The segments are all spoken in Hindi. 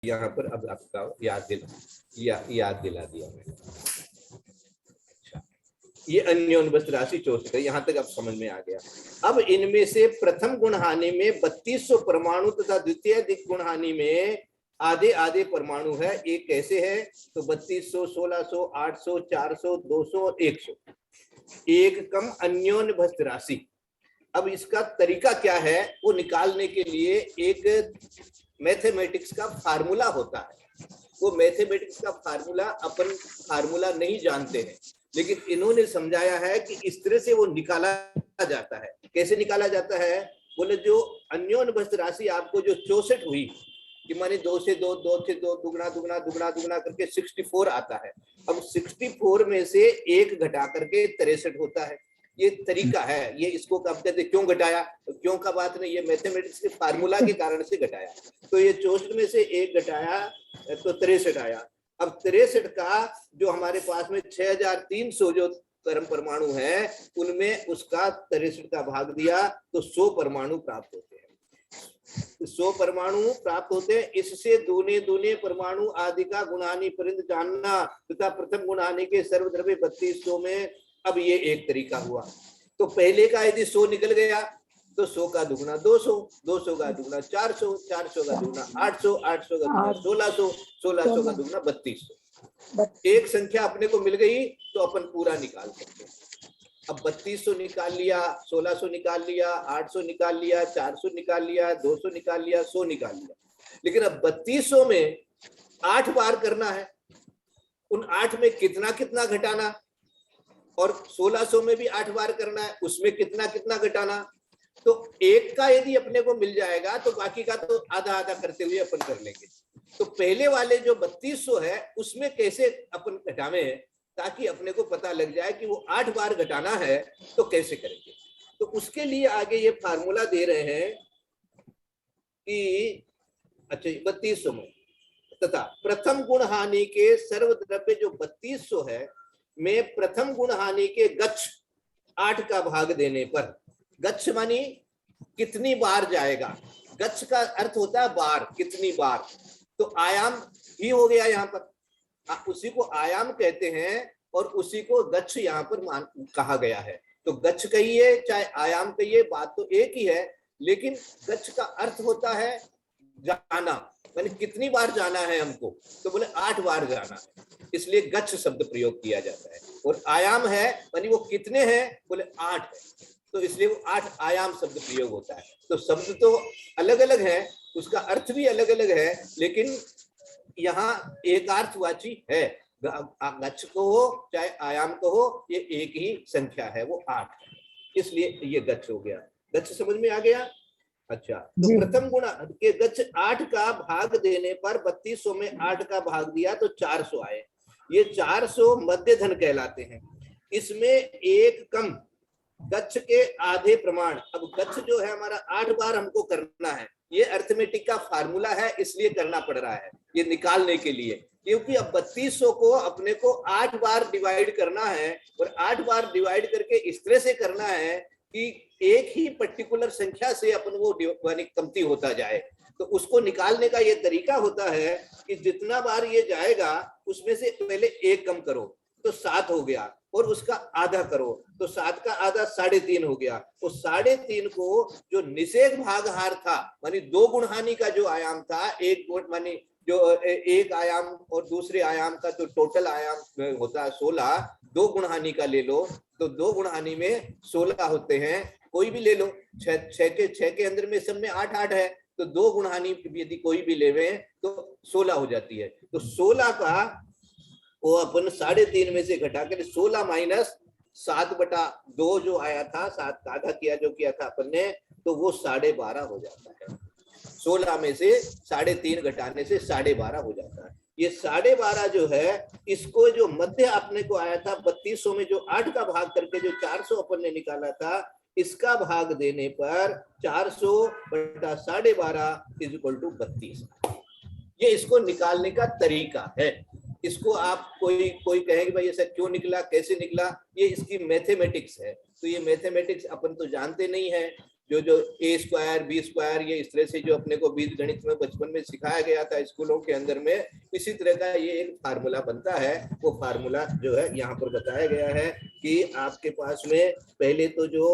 यहाँ पर अब आपका याद दिला दिया मैंने। अच्छा, ये अन्योन्यस्त राशि 64 है, यहाँ तक अब समझ में आ गया। अब इनमें से प्रथम गुण हानि में 3200 परमाणु तथा द्वितीय दिक गुण हानि में आधे आधे परमाणु है। एक कैसे है तो 3200, 1600, 800, 400, 200 और 100, एक कम अन्योन्यस्त राशि। अब इसका तरीका क्या है वो निकालने के लिए एक मैथमेटिक्स का फार्मूला होता है। वो मैथमेटिक्स का फार्मूला अपन फार्मूला नहीं जानते हैं, लेकिन इन्होंने समझाया है कि इस तरह से वो निकाला जाता है। कैसे निकाला जाता है बोले, जो अन्योन्यस्त राशि आपको जो 64 हुई कि माने 2 से 2, 2 से 2, दुगना दुगना दुगना दुगना करके 64 आता है। अब 64 में से 1 घटा करके 63 होता है। ये तरीका है। ये इसको कब कहते क्यों घटाया, तो क्यों का बात नहीं, ये मैथमेटिक्स के फार्मूला के कारण से घटाया। तो ये 64 में से 1 घटाया तो 63 आया। अब 63 का जो हमारे पास में 6300 जो परम परमाणु है उनमें उसका 63 का भाग दिया तो 100 परमाणु प्राप्त होते हैं। 100 परमाणु प्राप्त होते हैं। इससे दूने दूने परमाणु आदि का गुणानी परिंद जानना तथा प्रथम गुणानी के सर्वद्रव्य 3200 में। अब ये एक तरीका हुआ। तो पहले का यदि 100 निकल गया तो 100 का दुगना 200, 200 का दुगना 400, 400 का दुगना 800, 800 का दुगना 1600, 1600 का दुगना 3200। एक संख्या अपने को मिल गई तो अपन पूरा निकाल सकते हैं। अब 3200 निकाल लिया, 1600 निकाल लिया, 800 निकाल लिया, 400 निकाल लिया, 200 निकाल लिया, 100 निकाल लिया। लेकिन अब 3200 में 8 बार करना है। उन 8 में कितना कितना घटाना, और 1600 में भी 8 बार करना है, उसमें कितना कितना घटाना। तो एक का यदि अपने को मिल जाएगा तो बाकी का तो आधा आधा करते हुए अपन कर लेंगे। तो पहले वाले जो 3200 है उसमें कैसे अपन घटावें ताकि अपने को पता लग जाए कि वो 8 बार घटाना है तो कैसे करेंगे। तो उसके लिए आगे ये फार्मूला दे रहे हैं कि अच्छा 3200 में तथा प्रथम गुण हानि के सर्वद्रव्य जो 3200 है में प्रथम गुण हानि के गच्छ 8 का भाग देने पर, गच्छ मानी कितनी बार जाएगा, गच्छ का अर्थ होता है बार, कितनी बार। तो आयाम ही हो गया यहाँ पर, उसी को आयाम कहते हैं और उसी को गच्छ यहाँ पर कहा गया है। तो गच्छ कहिए चाहे आयाम कहिए बात तो एक ही है, लेकिन गच्छ का अर्थ होता है जाना, यानी कितनी बार जाना है हमको। तो बोले 8 बार जाना है, इसलिए गच्छ शब्द प्रयोग किया जाता है। और आयाम है यानी वो कितने हैं बोले 8 है, तो इसलिए वो 8 आयाम शब्द प्रयोग होता है। तो शब्द तो अलग अलग है, उसका अर्थ भी अलग अलग है, लेकिन यहाँ एकार्थवाची है। गच्छ को हो चाहे आयाम को हो, ये एक ही संख्या है, वो 8 है, इसलिए ये गच्छ हो गया। गच्छ समझ में आ गया। अच्छा, तो प्रथम गुण के गच्छ 8 का भाग देने पर 3200 में 8 का भाग दिया तो 400 आए। ये 400 मध्य धन कहलाते हैं। इसमें एक कम गच्छ के आधे प्रमाण। अब गच्छ जो है हमारा 8 बार हमको करना है, ये अर्थमेटिक का फार्मूला है, इसलिए करना पड़ रहा है ये निकालने के लिए, क्योंकि अब 3200 को अपने को 8 बार डिवाइड करना है और 8 बार डिवाइड करके इस तरह से करना है कि एक ही पर्टिकुलर संख्या से अपन वो कमती होता जाए। तो उसको निकालने का ये तरीका होता है कि जितना बार ये जाएगा उसमें से पहले 1 कम करो तो 7 हो गया, और उसका आधा करो तो 7 का आधा 3.5 हो गया। तो 3.5 को जो निषेध भागहार था मानी 2 गुण हानि का जो आयाम था, एक गुण मानी जो एक आयाम और दूसरे आयाम का तो टोटल आयाम होता है 16, 2 गुण हानि का ले लो तो 2 गुण हानि में 16 होते हैं, कोई भी ले लो। 6 के अंदर में सब में 8 है, तो 2 गुण हानि यदि कोई भी लेवे तो 16 हो जाती है। तो 16 का वो अपन 3.5 में से घटा कर 16 माइनस 7/2 जो आया था, 7 का आधा किया जो किया था अपन ने, तो वो 12.5 हो जाता है। 16 में से 3.5 घटाने से 12.5 हो जाता है। ये 12.5 जो है, इसको जो मध्य अपने को आया था 3200 में जो 8 का भाग करके जो 400 अपन ने निकाला था, इसका भाग देने पर 400 बटा 12.5 = 32। ये इसको निकालने का तरीका है। इसको आप कोई कहेंगे भाई ऐसा क्यों निकला, कैसे निकला, ये इसकी मैथमेटिक्स है। तो ये मैथमेटिक्स अपन तो जानते नहीं है, जो जो ए स्क्वायर बी स्क्वायर ये इस तरह से जो अपने को बीज गणित में बचपन में सिखाया गया था स्कूलों के अंदर में, इसी तरह का ये एक फार्मूला बनता है। वो फार्मूला जो है यहाँ पर बताया गया है कि आपके पास में पहले तो जो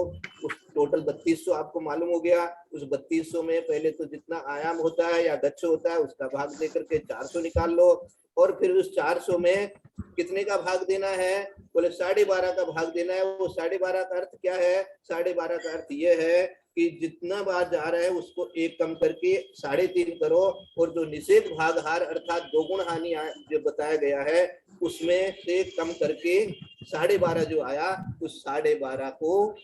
उस टोटल 3200 आपको मालूम हो गया, उस 3200 में पहले तो जितना आयाम होता है या गच्छ होता है उसका भाग देकर के 400 निकाल लो, और फिर उस 400 में कितने का भाग देना है, बोले 12.5 का भाग देना है। वो 12.5 का अर्थ क्या है, 12.5 का अर्थ ये है कि जितना बार जा रहा है उसको एक कम करके 3.5 करो, और जो निषेध भाग हार अर्थात 2 गुण हानि जो बताया गया है उसमें से कम करके 12.5 जो आया, उस 12.5 को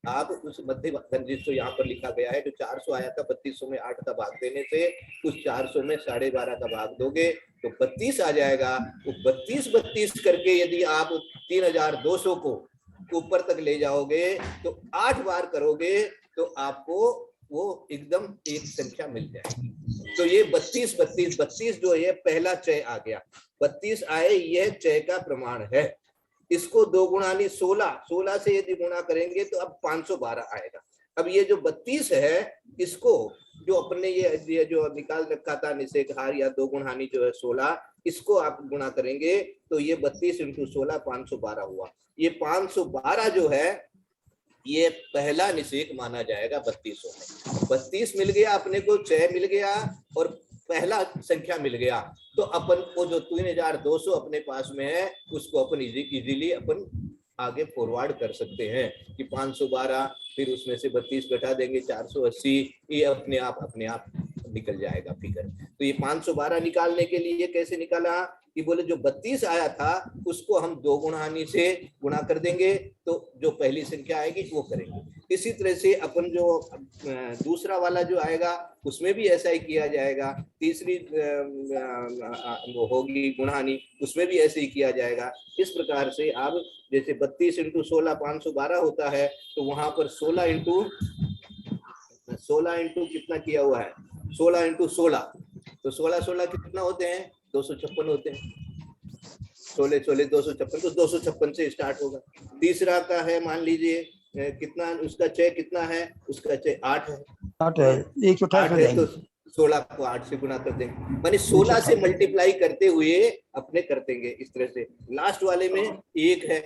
आप उस मध्य जिसको यहाँ पर लिखा गया है, जो 400 आया था 3200 में 8 का भाग देने से, उस 400 में 12.5 का भाग दोगे तो 32 आ जाएगा। तो 32 करके यदि आप 3200 को ऊपर तक ले जाओगे तो 8 बार करोगे तो आपको वो एकदम एक संख्या मिल जाएगी। तो ये 32 जो है पहला चय आ गया, 32 आए, यह चय का प्रमाण है। इसको 2 गुणानी 16 से यदि गुणा करेंगे तो अब 512 आएगा। अब ये जो 32 है इसको जो अपने ये जो निकाल रखा था निषेध हार या 2 गुण हानि जो है 16, इसको आप गुणा करेंगे तो ये 32 × 16 512 हुआ। ये 512 जो है ये पहला निषेध माना जाएगा 3200 में। 32 मिल गया अपने को, चय मिल गया और पहला संख्या मिल गया, तो अपन को जो 3200 अपने पास में है उसको अपन इजीली अपन आगे फॉरवर्ड कर सकते हैं कि 512 फिर उसमें से 32 घटा देंगे 480, ये अपने आप निकल जाएगा फिगर। तो ये 512 निकालने के लिए कैसे निकाला कि बोले जो 32 आया था उसको हम 2 गुण हानि से गुणा कर देंगे तो जो पहली संख्या आएगी वो करेंगे। इसी तरह से अपन जो दूसरा वाला जो आएगा उसमें भी ऐसा ही किया जाएगा। तीसरी होगी गुणहानि, उसमें भी ऐसे ही किया जाएगा। इस प्रकार से आप जैसे 32 × 16 512 होता है, तो वहां पर 16 इंटू कितना किया हुआ है, 16 × 16, तो 16 कितना होते हैं, 256 होते हैं। 16 256, तो 256 से स्टार्ट होगा। तीसरा का है मान लीजिए कितना, उसका चय कितना है, उसका चय 8 है, 8 है, 128 है तो 16 को 8 से गुना कर देंगे, माने 16 से मल्टीप्लाई करते हुए अपने कर देंगे इस तरह से। लास्ट वाले में 1 है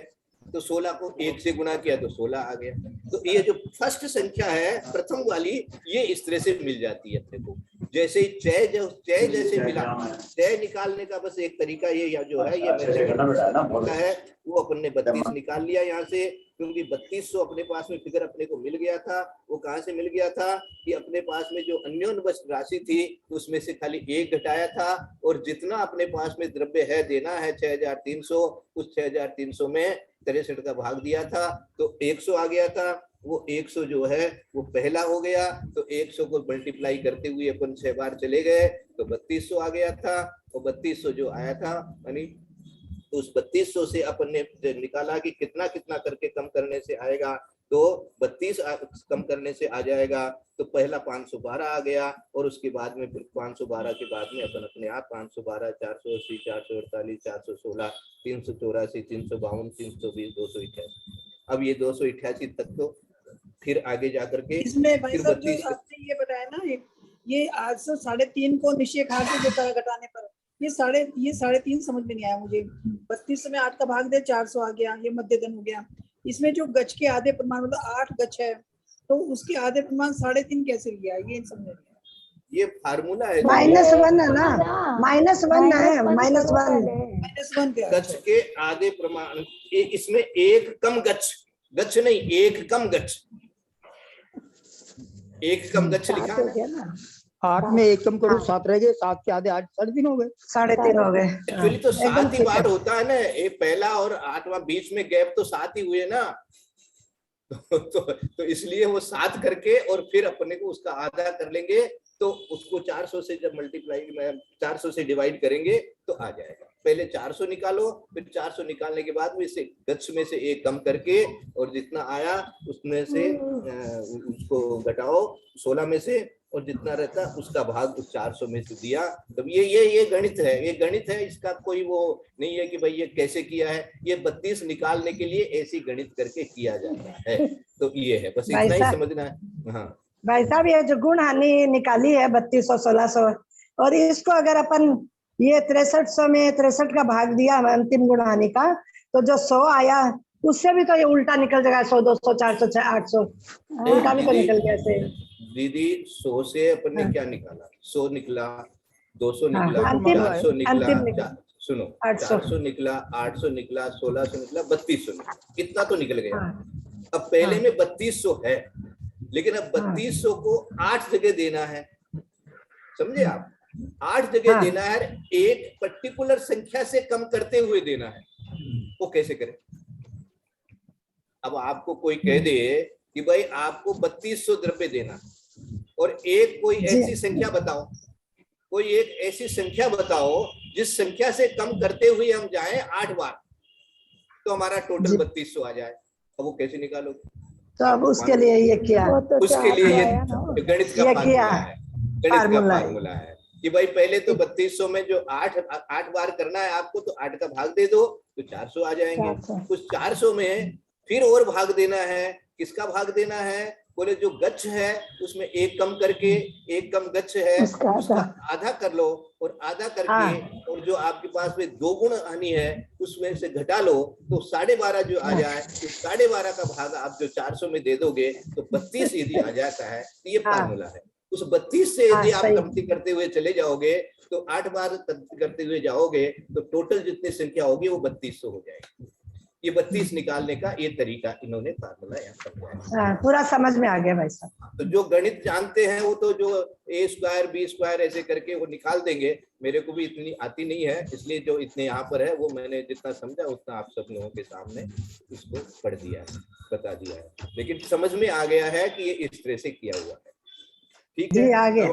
तो 16 को 1 से गुना किया तो 16 आ गया। तो ये जो फर्स्ट संख्या है प्रथम वाली, ये इस तरह से मिल जाती है अपने को। जैसे चय जैसे मिला, चय निकालने का बस एक तरीका ये जो है ये मेथड है, वो अपन ने 32 निकाल लिया यहाँ से, क्योंकि 3200 अपने पास में फिगर अपने को मिल गया था। वो कहाँ से मिल गया था कि अपने पास में जो अन्योन्वश राशि थी उसमें से खाली 1 घटाया था, और जितना अपने पास में द्रव्य है देना है 6300, उस 6300 में 63 का भाग दिया था तो 100 आ गया था। वो 100 जो है वो पहला हो गया, तो 100 को मल्टीप्लाई करते हुए अपन 6 बार चले गए तो 3200 आ गया था। और 3200 जो आया था यानी उस 3200 से अपन ने निकाला कि कितना कितना करके कम करने से आएगा, तो 32 कम करने से आ जाएगा, तो पहला 512 आ गया, और उसके बाद में फिर 512 के बाद में अपन अपने आप 512 480 448 416 384 352 320 288। अब ये 288 तक तो फिर आगे जाकर के इसमें भाई साहब जो आपने ये बताया ना, ये 803.5 को निश्चय खा के जो घटाने पर ये 3.5 समझ में नहीं आया मुझे। 32 में 8 का भाग दे 400 आ गया, ये मध्यगन हो गया। इसमें जो गच के आधे प्रमाण मतलब 8 गच है, तो उसके आधे प्रमाण 3.5 कैसे लिया, ये समझ में नहीं आया। ये फार्मूला है, -1 है ना, -1 है, -1 गच के आधे प्रमाण, इसमें एक कम गच नहीं, एक कम गच, एक कम गच लिखा है ना। 8 में 1 कम करो 7 रह गए, 7 के आधे 8 3.5 हो गए, 3.5 हो गए। एक्चुअली तो 7 ही बार होता है ना, ये पहला और 8वां बीच में गैप तो 7 ही हुए ना। तो इसलिए वो 7 करके और फिर अपने को उसका आधा कर लेंगे, तो उसको 400 से जब मल्टीप्लाई 400 से डिवाइड करेंगे तो आ जाएगा। पहले 400 निकालो, फिर 400 निकालने के बाद में इसे गच में से 1 कम करके और जितना आया उसमें से उसको घटाओ 16 में से, और जितना रहता उसका भाग उस 400 में से दिया। तो ये गणित है, ये गणित है, इसका कोई वो नहीं है कि भाई ये कैसे किया है, ये 32 निकालने के लिए ऐसी गणित करके किया जाता है। तो ये है, बस इतना ही समझना है। हाँ भाई साहब, ये जो गुण हानि निकाली है 3200 1600, और इसको अगर अपन ये 6300 में 63 का भाग दिया अंतिम गुण हानि का, तो जो 100 आया उससे भी तो ये उल्टा निकल जाएगा, 100 200 400 800 उल्टा भी तो निकल गया ऐसे। दीदी 100 से अपन ने क्या निकाला, 100 निकला, 200 निकला, अंतिम 400 निकला, निकला। सुनो 400 निकला, 800 निकला, 1600 निकला, 3200 निकला, कितना तो निकल गया। अब पहले में 3200 है, लेकिन अब 3200 को 8 जगह देना है, समझे आप, 8 जगह देना है, एक पर्टिकुलर संख्या से कम करते हुए देना है। वो कैसे करें? अब आपको कोई कह दे कि भाई आपको 3200 द्रव्य देना, और एक कोई ऐसी संख्या बताओ, कोई एक ऐसी संख्या बताओ जिस संख्या से कम करते हुए हम जाएं 8 बार, तो हमारा टोटल 3200 आ जाए। अब वो कैसे निकालोगे? तो अब उसके लिए ये किया, उसके लिए ये गणित का फार्मूला है, गणित का फार्मूला है कि भाई पहले तो 3200 में जो 8 बार करना है आपको, तो 8 का भाग दे दो तो 400 आ जाएंगे। उस 400 में फिर और भाग देना है, किसका भाग देना है? बोले जो गच्छ है उसमें एक कम करके, एक कम गच्छ है उसका आधा कर लो, और आधा करके और जो आपके पास में 2 गुण हानि है उसमें से घटा लो, तो 12.5 जो आ जाए, तो 12.5 का भाग आप जो 400 में दे दोगे तो 32 यदि आ जाता है, तो ये फार्मूला है। उस 32 से यदि आप कमती करते हुए चले जाओगे, तो 8 बार करते हुए जाओगे, तो टोटल जितनी संख्या होगी वो 3200 हो जाएगी। ये 32 निकालने का ये तरीका इन्होंने फार्मूला यहाँ समझाया। पूरा समझ में आ गया भाई साहब। तो जो गणित जानते हैं वो तो जो a² b² ऐसे करके वो निकाल देंगे, मेरे को भी इतनी आती नहीं है, इसलिए जो इतने यहाँ पर है वो मैंने जितना समझा उतना आप सब लोगों के सामने इसको पढ़ दिया है, बता दिया है, लेकिन समझ में आ गया है कि ये इस तरह से किया हुआ है। ठीक है, आगे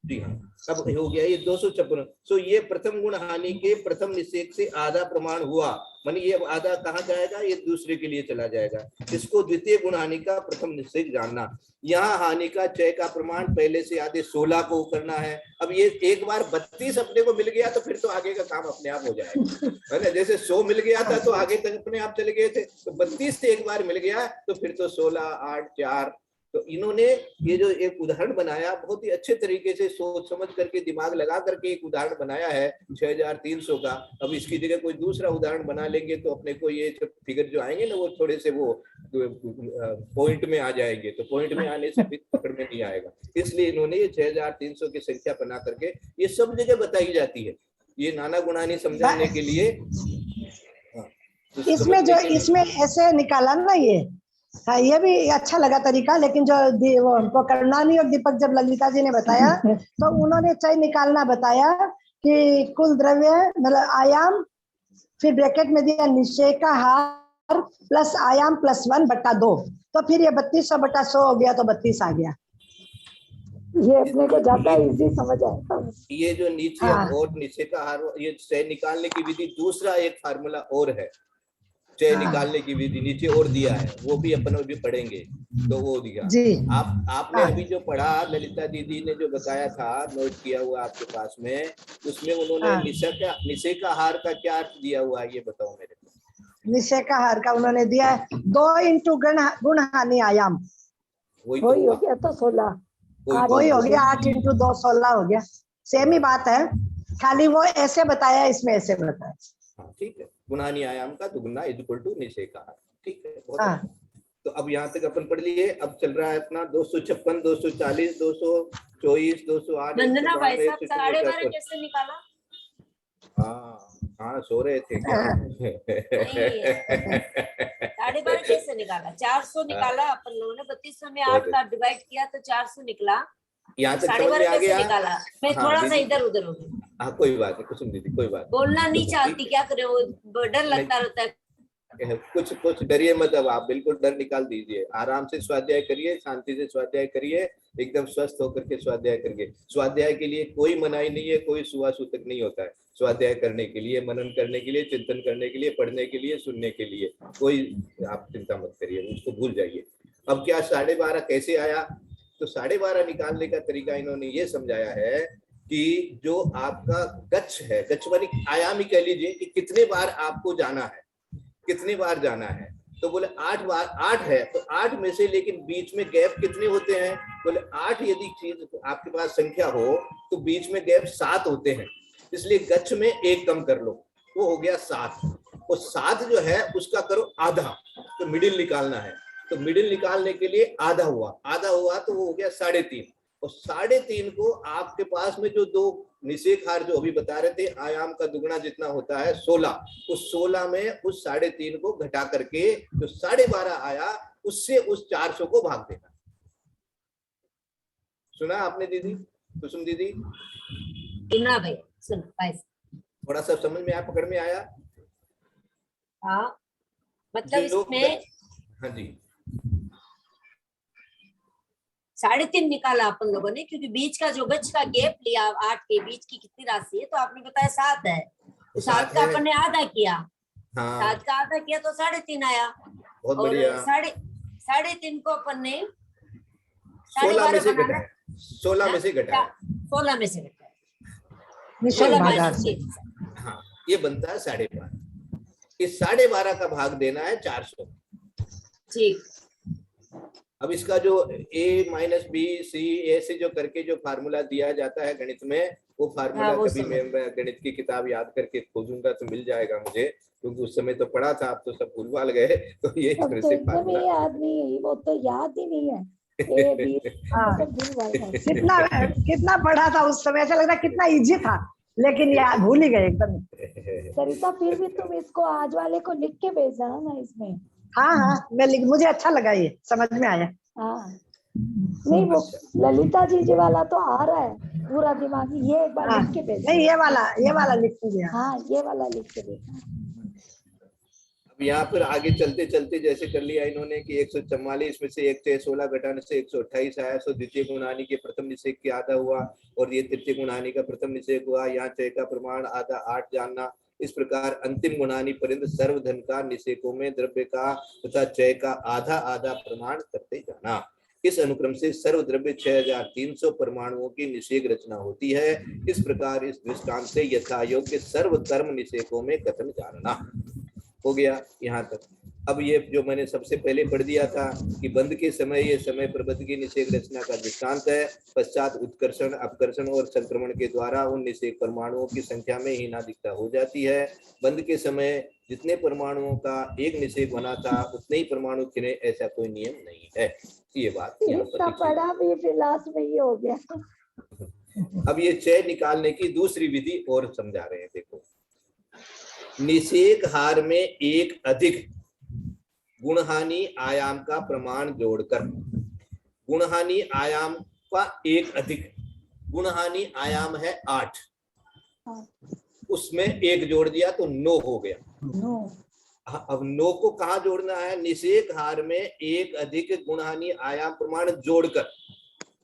जी हाँ, अब हो गया ये 256। सो ये प्रथम गुण हानि के प्रथम निषेध से आधा प्रमाण हुआ, मानी ये आधा कहाँ जाएगा, ये दूसरे के लिए चला जाएगा। इसको द्वितीय गुण हानि का प्रथम निषेध जानना। यहाँ हानि का क्षय का प्रमाण पहले से आधे 16 को करना है। अब ये एक बार 32 अपने को मिल गया तो फिर तो आगे का काम अपने आप हो जाएगा, है ना। जैसे 100 मिल गया था तो आगे तक अपने आप चले गए थे, तो 32 से एक बार मिल गया तो फिर तो 16 8 4। तो इन्होंने ये जो एक उदाहरण बनाया, बहुत ही अच्छे तरीके से सोच समझ करके दिमाग लगा करके एक उदाहरण बनाया है 6300 का। अब इसकी जगह कोई दूसरा उदाहरण बना लेंगे तो अपने को ये फिगर जो आएंगे ना वो थोड़े से वो पॉइंट में आ जाएंगे, तो पॉइंट में आने से फिर पकड़ में नहीं आएगा। इसलिए इन्होंने ये 6300 की संख्या बना करके ये सब जगह बताई जाती है, ये नाना गुणानी समझाने के लिए। इसमें जो इसमें ऐसे निकाला ना ये, हाँ ये भी अच्छा लगा तरीका, लेकिन जो वो हमको करणानी और दीपक जब ललिता जी ने बताया तो उन्होंने चाहे निकालना बताया कि कुल द्रव्य मतलब आयाम, फिर ब्रैकेट में दिया निश्चय का हार प्लस आयाम प्लस 1/2, तो फिर ये 3200/100 हो गया, तो 32 आ गया। ये अपने को ज्यादा इजी समझ आया। ये जो नीचे और नीचे का हार, ये क्षय निकालने की विधि दूसरा एक फार्मूला और है, क्षय निकालने की विधि नीचे और दिया है, वो भी अपन भी पढ़ेंगे। तो वो दिया आपने अभी जो पढ़ा, ललिता दीदी ने जो बताया था, नोट किया हुआ आपके पास में, उसमें उन्होंने निषेध का हार का क्या अर्थ दिया हुआ है ये बताओ मेरे को। निश्चय का हार का उन्होंने दिया है 2 × गुण हानि आयाम, वही हो गया तो 16, वही हो गया 8 × 2 16 हो गया। सेम ही बात है, खाली वो ऐसे बताया, इसमें ऐसे बताया। हाँ ठीक है, गुणानी आयाम का दुगुना = निषेध का हार, ठीक है बहुत अच्छा। तो अब यहाँ तक अपन पढ़ लिए। अब चल रहा है अपना 256 240 224 208। वंदना भाई साहब 12.5 कैसे निकाला? हाँ सो रहे थे क्या? 12.5 कैसे निकाला? 400 निकाला अपन लोगों ने, 3200 में 8 का डिवाइड किया तो 400 निकला। यहाँ तक समझ में आ गया? निकाला मैं थोड़ा सा इधर उधर हो गई। हाँ कोई बात नहीं कुसुम दीदी, कोई बात बोलना नहीं चाहती, क्या करे, वो डर लगता रहता है। कुछ डरिए मत, अब आप बिल्कुल डर निकाल दीजिए, आराम से स्वाध्याय करिए, शांति से स्वाध्याय करिए, एकदम स्वस्थ होकर के स्वाध्याय करिए। स्वाध्याय के लिए कोई मनाही नहीं है, कोई सुवासूतक नहीं होता है। स्वाध्याय करने के लिए, मनन करने के लिए, चिंतन करने के लिए, पढ़ने के लिए, सुनने के लिए, कोई आप चिंता मत करिए, उसको भूल जाइए। अब क्या 12.5 कैसे आया? तो 12.5 निकालने का तरीका इन्होंने ये समझाया है कि जो आपका गच्छ है, गच्छ मानी आयाम ही कह लीजिए कि कितने बार आपको जाना है, कितनी बार जाना है। तो बोले 8 बार, 8 है तो 8 में से लेकिन बीच में गैप कितने होते हैं? बोले 8 यदि चीज आपके पास संख्या हो तो बीच में गैप 7 होते हैं, इसलिए गच्छ में 1 कम कर लो, वो हो गया 7। और 7 जो है उसका करो आधा, तो मिडिल निकालना है। तो मिडिल निकालने के लिए आधा हुआ तो वो हो गया 3.5। और 3.5 को आपके पास में जो 2 निषेक हार जो अभी बता रहे थे आयाम का दुगना जितना होता है 16, उस 16 में उस 3.5 को घटा करके जो 12.5 आया उससे उस 400 को भाग देना। सुना आपने दीदी, कुसुम दीदी? सुना भैया, सुना भाई। थोड़ा सा समझ में आया, पकड़ में आया? हाँ, मतलब इसमें हाँ जी 3.5 निकाला अपन लोगों ने, क्योंकि बीच का जो गच्छ का गैप लिया 8 के बीच की कितनी राशि है, तो आपने बताया 7 है, तो 7 का अपन ने आधा किया। हाँ 7 का आधा किया तो 3.5 आया। बहुत और बढ़िया। 3.5 को अपन ने 16 में से 12.5 घटाया, 16 में से घटाया, 16 में से घटाया, निषेक 16 भागार माइनस से। 6। हाँ ये बनता है 12.5। इस 12.5 का भाग देना है 400। ठीक। अब इसका जो a माइनस बी सी ऐसे जो करके जो फार्मूला दिया जाता है गणित में, वो फार्मूला हाँ, वो कभी समझ। मैं गणित की किताब याद करके खोजूंगा तो मिल जाएगा मुझे, क्योंकि उस समय तो पढ़ा था, आप तो सब भूलभाल गए। तो ये अब तो एकदम फार्मूला ही याद नहीं है, वो तो याद ही नहीं है। ए बी हाँ सब भूल गए हैं। कितना पढ़ा था उस समय, ऐसा लग रहा कितना इजी था, लेकिन यार भूल ही गए एकदम। सरिता फिर भी तुम इसको आज वाले को लिख के भेजना ना इसमें। हाँ हाँ मुझे अच्छा लगा, ये समझ में आया। हाँ नहीं, वो ललिता जी वाला तो आ रहा है पूरा दिमाग, ये एक बार हाँ, लिख के भेजना। नहीं ये वाला लिख दीजिए। हाँ ये वाला लिख के भेजना। अब यहाँ पर आगे चलते चलते जैसे कर लिया इन्होंने कि 144 में से 1 से 16 घटाने से 128 आया, सो द्वितीय गुणानी के प्रथम निषेक के आधा हुआ, और ये तृतीय गुणानी का प्रथम निषेक हुआ। यहाँ चय का प्रमाण आधा 8 जानना। इस प्रकार अंतिम गुणानी पर्यंत सर्वधन का निषेकों में द्रव्य का तथा चय का आधा आधा प्रमाण करते जाना। इस अनुक्रम से सर्वद्रव्य 6300 परमाणुओं की निषेक रचना होती है। इस प्रकार इस दृष्टांत से यथायोग्य सर्वकर्म निषेकों में कथन जानना हो गया यहाँ तक। अब ये जो मैंने सबसे पहले पढ़ दिया था कि बंध के समय ये समय प्रबंध की निषेक रचना का दृष्टांत है। पश्चात उत्कर्षण अपकर्षण और संक्रमण के द्वारा उन निषेक परमाणुओं की संख्या में हीनाधिकता हो जाती है। बंध के समय जितने परमाणुओं का एक निषेक बना था उतने ही परमाणु चुने, ऐसा कोई नियम नहीं है। ये बात यहाँ इतना पर पढ़ा भी फिर लास्ट में ये हो गया। अब ये चय निकालने की दूसरी विधि और समझा रहे हैं। देखो, निषेक हार में एक अधिक गुणहानि आयाम का प्रमाण जोड़कर, गुणहानि आयाम का एक अधिक, गुणहानि आयाम है 8, उसमें एक जोड़ दिया तो 9 हो गया। अब 9 को कहाँ जोड़ना है? निषेक हार में एक अधिक गुणहानि आयाम प्रमाण जोड़कर,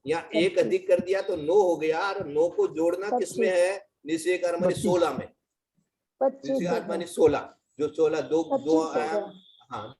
या एक अधिक कर दिया तो 9 हो गया, और 9 को जोड़ना किसमें है? निषेक हार मानी 16 में। निषेक हार मानी 16, जो 16 दो आयाम, हाँ